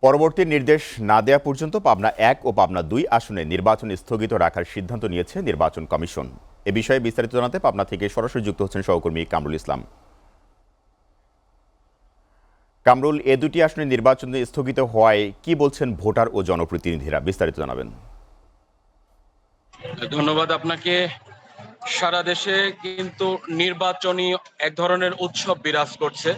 পরবর্তী নির্দেশ না দেয়া পর্যন্ত পাবনা ১ ও পাবনা ২ আসনে নির্বাচন স্থগিত রাখার সিদ্ধান্ত নিয়েছে নির্বাচন কমিশন। এ বিষয়ে বিস্তারিত জানাতে পাবনা থেকে সরাসরি যুক্ত হচ্ছেন সহকর্মী কামরুল ইসলাম। কামরুল, এ দুটি আসনে নির্বাচন স্থগিত হওয়ায় কি বলছেন ভোটার ও জনপ্রতিনিধিরা, বিস্তারিত জানাবেন। ধন্যবাদ আপনাকে। সারা দেশে কিন্তু নির্বাচনী এক ধরনের উৎসব বিরাজ করছে।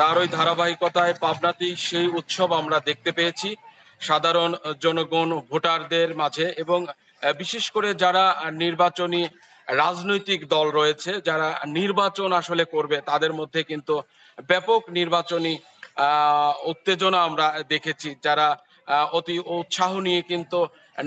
তার ওই ধারাবাহিকতায় পাবনাতেই সেই উৎসব আমরা দেখতে পেয়েছি সাধারণ জনগণ ভোটারদের মাঝে, এবং বিশেষ করে যারা নির্বাচনী রাজনৈতিক দল রয়েছে, যারা নির্বাচন আসলে করবে, তাদের মধ্যে কিন্তু ব্যাপক নির্বাচনী উত্তেজনা আমরা দেখেছি। যারা অতি উৎসাহ নিয়ে কিন্তু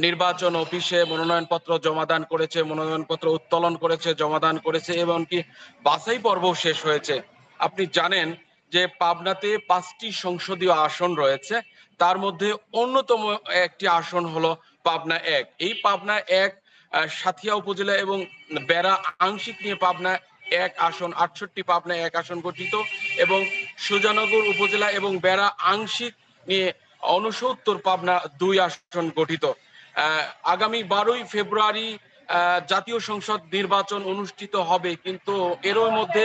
নির্বাচন অফিসে মনোনয়নপত্র জমাদান করেছে, মনোনয়নপত্র উত্তোলন করেছে, জমাদান করেছে, এমনকি বাছাই পর্ব শেষ হয়েছে। আপনি জানেন যে পাবনাতে ৫টি সংসদীয় আসন রয়েছে, তার মধ্যে অন্যতম একটি আসন হলো পাবনা ১। এই পাবনা ১ সাঁথিয়া উপজেলা এবং বেড়া আংশিক নিয়ে পাবনা ১ আসন, ৬৮ পাবনা ১ আসন গঠিত, এবং সুজানগর উপজেলা এবং বেড়া আংশিক নিয়ে ৬৯ পাবনা ২ আসন গঠিত। আগামী ১২ই ফেব্রুয়ারি জাতীয় সংসদ নির্বাচন অনুষ্ঠিত হবে, কিন্তু এরই মধ্যে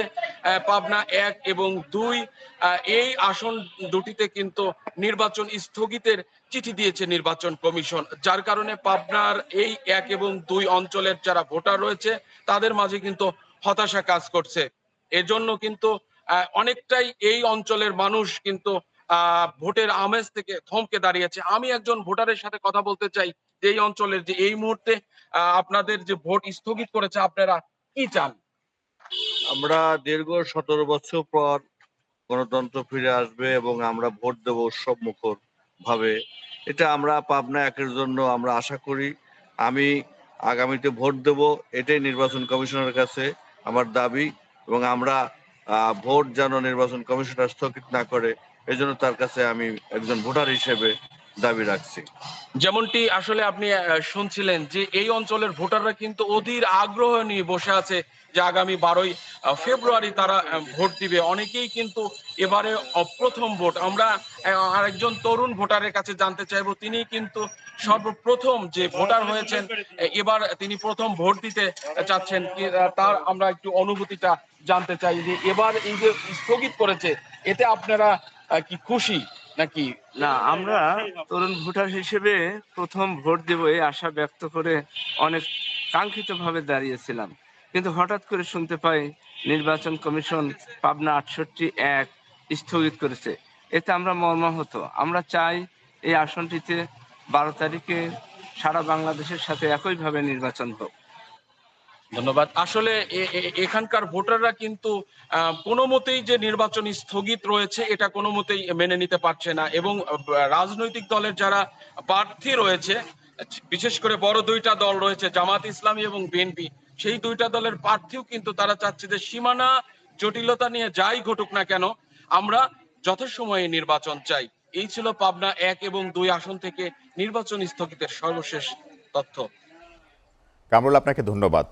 পাবনা ১ এবং ২ এই আসন দুটিতে কিন্তু নির্বাচন স্থগিতের চিঠি দিয়েছে নির্বাচন কমিশন, যার কারণে পাবনার এই ১ এবং ২ অঞ্চলের যারা ভোটার রয়েছে তাদের মাঝে কিন্তু হতাশা কাজ করছে। এজন্য কিন্তু অনেকটাই এই অঞ্চলের মানুষ কিন্তু ভোটের আমেজ থেকে থমকে দাঁড়িয়েছে। আমি একজন ভোটারের সাথে কথা বলতে চাই যে এই অঞ্চলের যে এই মুহূর্তে আপনাদের যে ভোট স্থগিত করেছে, আপনারা কি চান? আমরা দীর্ঘ ১৭ বছর পর গণতন্ত্র ফিরে আসবে এবং আমরা ভোট দেব উৎসব মুখর ভাবে। এটা আমরা পাবনা ১-এর জন্য আমরা আশা করি। আমি আগামীতে ভোট দেব, এটাই নির্বাচন কমিশনের কাছে আমার দাবি, এবং আমরা ভোট যেন নির্বাচন কমিশনার স্থগিত না করে, এজন্য তার কাছে আমি একজন ভোটার হিসেবে দাবি রাখছি। যেমনটি আসলে আপনি শুনছিলেন যে এই অঞ্চলের ভোটাররা কিন্তু অধীর আগ্রহ নিয়ে বসে আছে যে আগামী ১২ই ফেব্রুয়ারি তারা ভোট দিবে। অনেকেই কিন্তু এবারে প্রথম ভোট। আমরা আরেকজন তরুণ ভোটারের কাছে জানতে চাইবো, তিনি কিন্তু সর্বপ্রথম যে ভোটার হয়েছেন, এবার তিনি প্রথম ভোট দিতে চাচ্ছেন। তার আমরা একটু অনুভূতিটা জানতে চাই যে এবার এই যে স্থগিত করেছে, এতে আপনারা কি খুশি নাকি? না, আমরা তরুণ ভোটার হিসেবে প্রথম ভোট দেব এই আশা ব্যক্ত করে অনেক কাঙ্ক্ষিতভাবে দাঁড়িয়েছিলাম, কিন্তু হঠাৎ করে শুনতে পাই নির্বাচন কমিশন পাবনা ৬৮-১ স্থগিত করেছে। এতে আমরা মর্মাহত। আমরা চাই এই আসনটিতে ১২ তারিখে সারা বাংলাদেশের সাথে একইভাবে নির্বাচন হোক। ধন্যবাদ। আসলে এখানকার ভোটাররা কিন্তু কোনো মতেই যে নির্বাচন স্থগিত রয়েছে এটা কোনো মতেই মেনে নিতে পারছে না, এবং রাজনৈতিক দলের যারা প্রার্থী রয়েছে, বিশেষ করে বড় দুইটা দল রয়েছে জামাত ইসলামী এবং বিএনপি, সেই দুইটা দলের প্রার্থীও কিন্তু তারা চাচ্ছে যে সীমানা জটিলতা নিয়ে যাই ঘটুক না কেন, আমরা যথাসময়ে নির্বাচন চাই। এই ছিল পাবনা ১ এবং ২ আসন থেকে নির্বাচন স্থগিতের সর্বশেষ তথ্য। কামরুল, আপনাকে ধন্যবাদ।